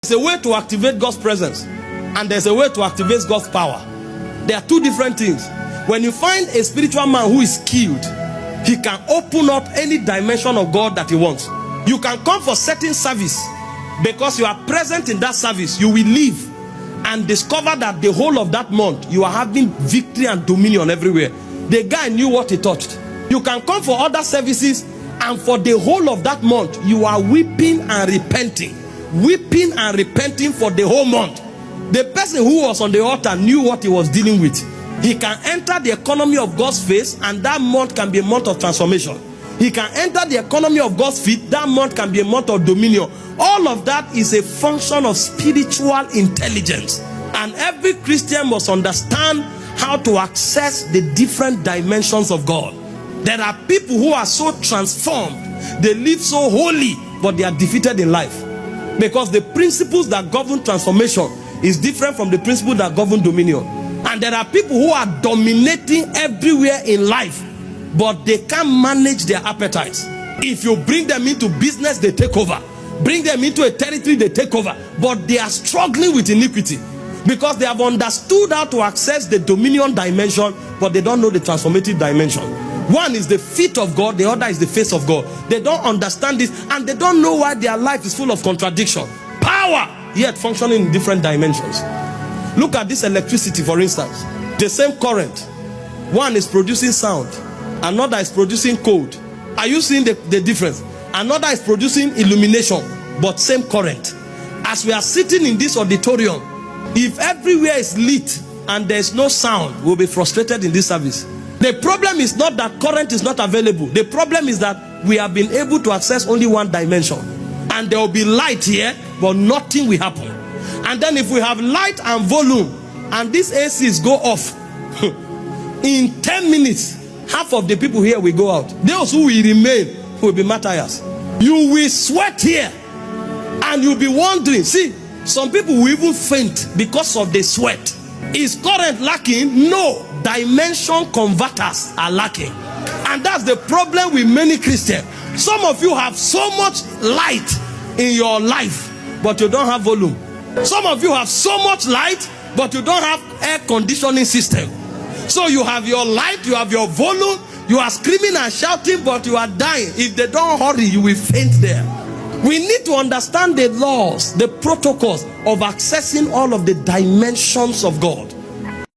There's a way to activate God's presence, and there's a way to activate God's power. There are two different things. When you find a spiritual man who is skilled, he can open up any dimension of God that he wants. You can come for certain service. Because you are present in that service, you will leave and discover that the whole of that month you are having victory and dominion everywhere. The guy knew what he touched. You can come for other services, and for the whole of that month you are weeping and repenting for the whole month. The person who was on the altar knew what he was dealing with. He can enter the economy of God's face, and that month can be a month of transformation. He can enter the economy of God's feet. That month can be a month of dominion. All of that is a function of spiritual intelligence. And every Christian must understand how to access the different dimensions of God. There are people who are so transformed. They live so holy, but they are defeated in life. Because the principles that govern transformation is different from the principles that govern dominion. And there are people who are dominating everywhere in life, but they can't manage their appetites. If you bring them into business, they take over. Bring them into a territory, they take over. But they are struggling with iniquity because they have understood how to access the dominion dimension, but they don't know the transformative dimension. One is the feet of God, the other is the face of God. They don't understand this, and they don't know why their life is full of contradiction. Power, yet functioning in different dimensions. Look at this electricity, for instance. The same current. One is producing sound, another is producing cold. Are you seeing the difference? Another is producing illumination, but same current. As we are sitting in this auditorium, if everywhere is lit and there's no sound, we'll be frustrated in this service. The problem is not that current is not available. The problem is that we have been able to access only one dimension. And there will be light here, but nothing will happen. And then if we have light and volume, and these ACs go off, in 10 minutes, half of the people here will go out. Those who will remain will be martyrs. You will sweat here, and you'll be wondering. See, some people will even faint because of the sweat. Is current lacking? No. Dimension converters are lacking. And that's the problem with many Christians. Some of you have so much light in your life, but you don't have volume. Some of you have so much light, but you don't have air conditioning system. So you have your light, you have your volume, you are screaming and shouting, but you are dying. If they don't hurry, you will faint there. We need to understand the laws, the protocols of accessing all of the dimensions of God.